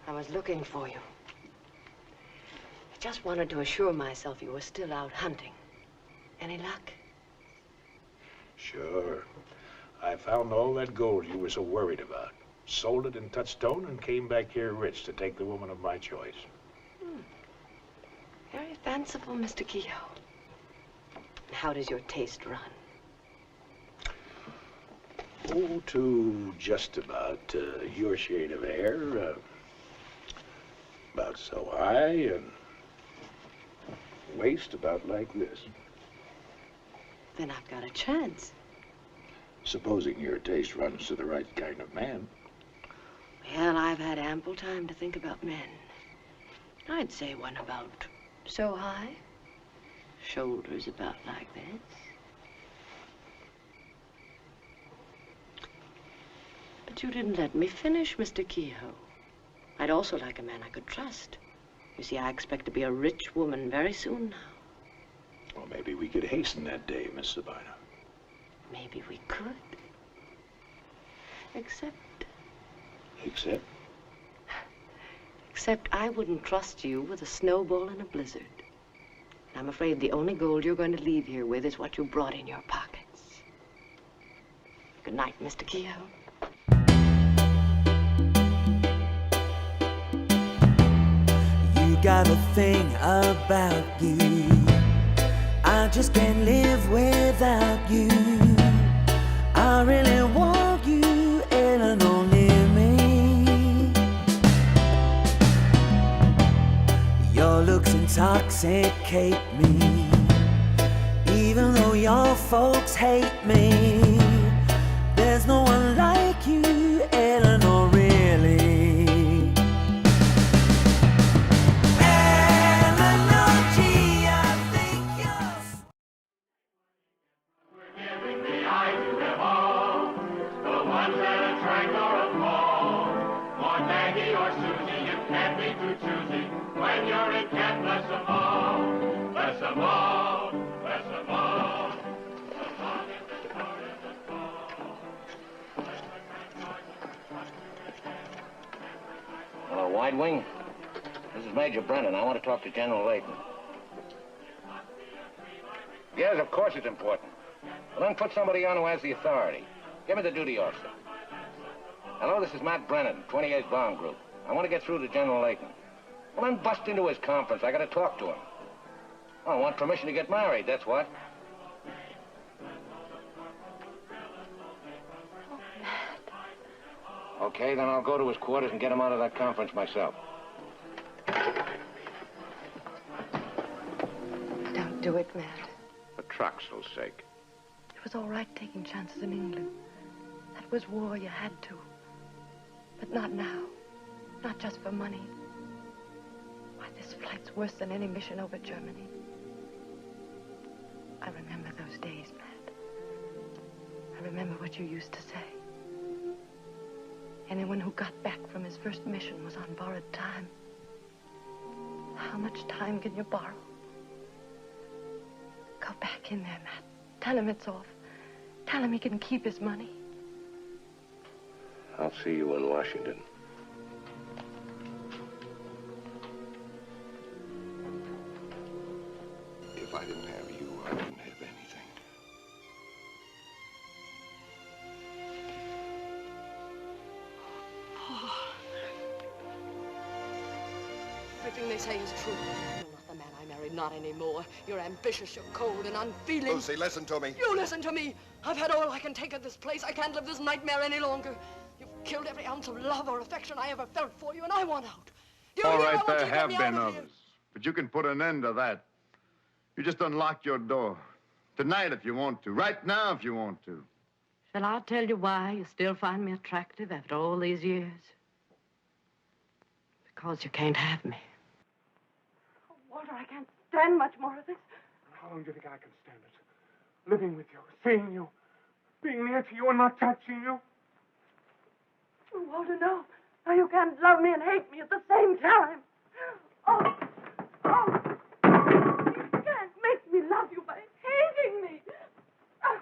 I was looking for you. I just wanted to assure myself you were still out hunting. Any luck? Sure. I found all that gold you were so worried about. Sold it in Touchstone and came back here rich to take the woman of my choice. Very fanciful, Mr. Kehoe. How does your taste run? Oh, to just about your shade of hair. About so high and waist about like this. Then I've got a chance. Supposing your taste runs to the right kind of man. Well, I've had ample time to think about men. I'd say one about so high, shoulders about like this. But you didn't let me finish, Mr. Kehoe. I'd also like a man I could trust. You see, I expect to be a rich woman very soon now. Well, maybe we could hasten that day, Miss Sabina. Maybe we could. Except I wouldn't trust you with a snowball in a blizzard. I'm afraid the only gold you're going to leave here with is what you brought in your pockets. Good night, Mr. Kehoe. You got a thing about you. I just can't live without you. I really want you, Eleanor, near me. Your looks intoxicate me, even though your folks hate me. There's no one like you, Eleanor, really. Hello, Wide Wing. This is Major Brennan. I want to talk to General Layton. Yes, of course it's important. Well, then put somebody on who has the authority. Give me the duty officer. Hello, this is Matt Brennan, 28th Bomb Group. I want to get through to General Layton. Well, then bust into his conference. I got to talk to him. Oh, I want permission to get married, that's what. Okay, then I'll go to his quarters and get him out of that conference myself. Don't do it, Matt. For Troxell's sake. It was all right taking chances in England. That was war, you had to. But not now. Not just for money. Why, this flight's worse than any mission over Germany. I remember those days, Matt. I remember what you used to say. Anyone who got back from his first mission was on borrowed time. How much time can you borrow? Go back in there, Matt. Tell him it's off. Tell him he can keep his money. I'll see you in Washington. If I didn't have you, I wouldn't have anything. Everything they say is true. You're not the man I married, not anymore. You're ambitious, you're cold and unfeeling. Lucy, listen to me. You listen to me. I've had all I can take of this place. I can't live this nightmare any longer. You've killed every ounce of love or affection I ever felt for you, and I want out. All right, there have been others. But you can put an end to that. You just unlock your door. Tonight, if you want to. Right now, if you want to. Shall I tell you why you still find me attractive after all these years? Because you can't have me. Oh, Walter, I can't stand much more of this. How long do you think I can stand it? Living with you, seeing you, being near to you and not touching you? Oh, Walter, no. No, you can't love me and hate me at the same time. Oh, you can't make me love you by hating me. Oh.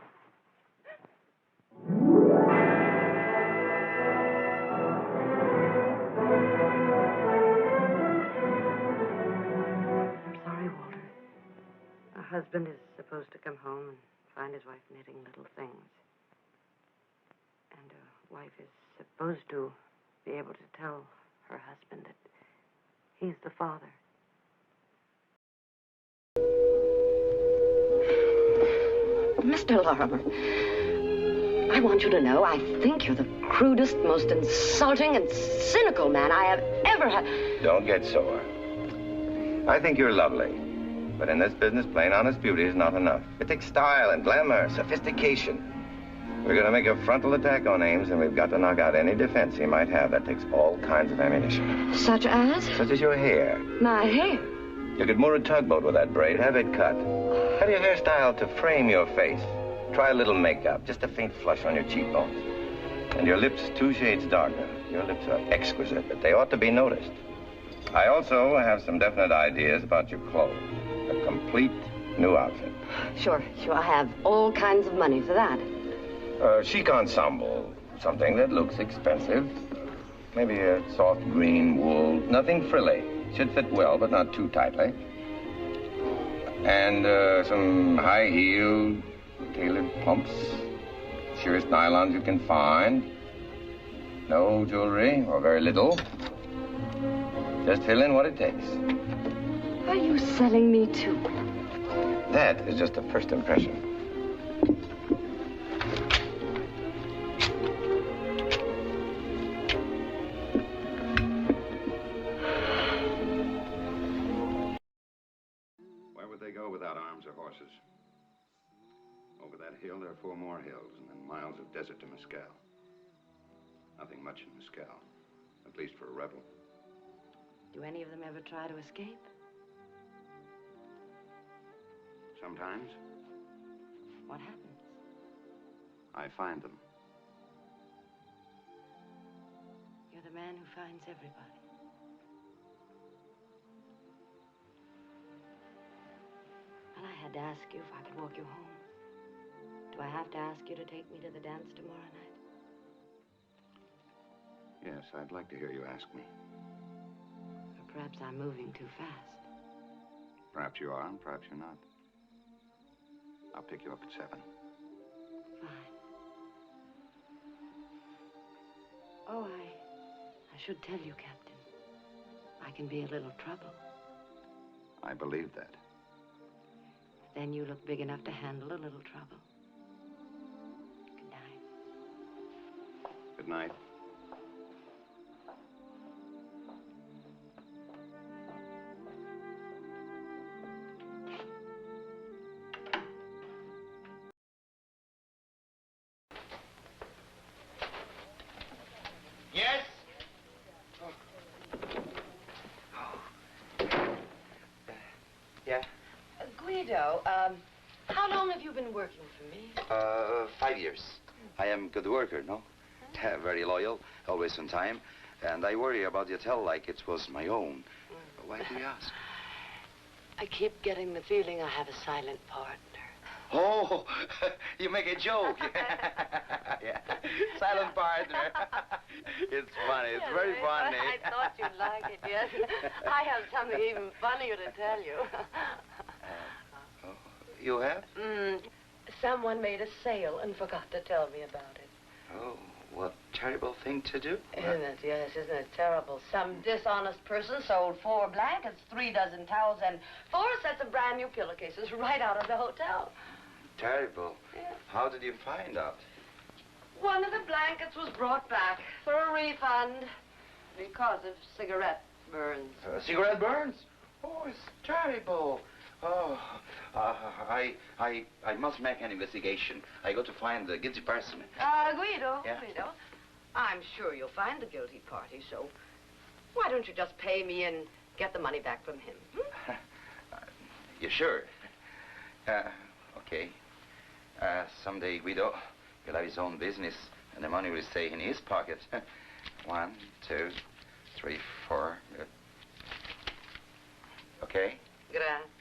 husband is supposed to come home and find his wife knitting little things. And a wife is supposed to be able to tell her husband that he's the father. Mr. Lorimer, I want you to know I think you're the crudest, most insulting and cynical man I have ever had. Don't get sore. I think you're lovely. But in this business, plain honest beauty is not enough. It takes style and glamour, sophistication. We're going to make a frontal attack on Ames, and we've got to knock out any defense he might have. That takes all kinds of ammunition. Such as? Such as your hair. My hair? You could moor a tugboat with that braid, have it cut. Have your hairstyle to frame your face. Try a little makeup, just a faint flush on your cheekbones. And your lips 2 shades darker. Your lips are exquisite, but they ought to be noticed. I also have some definite ideas about your clothes. A complete new outfit. Sure. I have all kinds of money for that. A chic ensemble. Something that looks expensive. Maybe a soft green wool. Nothing frilly. Should fit well, but not too tightly. And some high-heeled, tailored pumps. Sheerest nylons you can find. No jewelry, or very little. Just fill in what it takes. Are you selling me too? That is just a first impression. Where would they go without arms or horses? Over that hill, there are 4 more hills, and then miles of desert to Mescal. Nothing much in Mescal, at least for a rebel. Do any of them ever try to escape? Sometimes What happens? I find them. You're the man who finds everybody. Well, I had to ask you if I could walk you home. Do I have to ask you to take me to the dance tomorrow night? Yes, I'd like to hear you ask me. Or perhaps I'm moving too fast. Perhaps you are, and perhaps you're not. I'll pick you up at 7. Fine. Oh, I should tell you, Captain. I can be a little trouble. I believe that. Then you look big enough to handle a little trouble. Good night. Good night. Yes? Yeah? Guido, how long have you been working for me? 5 years. I am good worker, no? Very loyal, always on time. And I worry about the hotel like it was my own. Why do you ask? I keep getting the feeling I have a silent partner. Oh, you make a joke. Yeah. Silent partner. It's funny. It's very funny. I thought you'd like it, yes. I have something even funnier to tell you. You have? Someone made a sale and forgot to tell me about it. Oh, what terrible thing to do. Isn't it? Yes, isn't it terrible? Some dishonest person sold 4 blankets, 3 dozen towels, and 4 sets of brand new pillowcases right out of the hotel. Terrible. Yeah. How did you find out? One of the blankets was brought back for a refund because of cigarette burns. Cigarette burns? Oh, it's terrible. Oh, I must make an investigation. I go to find the guilty person. Guido, Yeah? Guido, I'm sure you'll find the guilty party, so why don't you just pay me and get the money back from him? You sure? Okay. Someday Guido will have his own business, and the money will stay in his pocket. 1, 2, 3, 4. Okay? Grazie.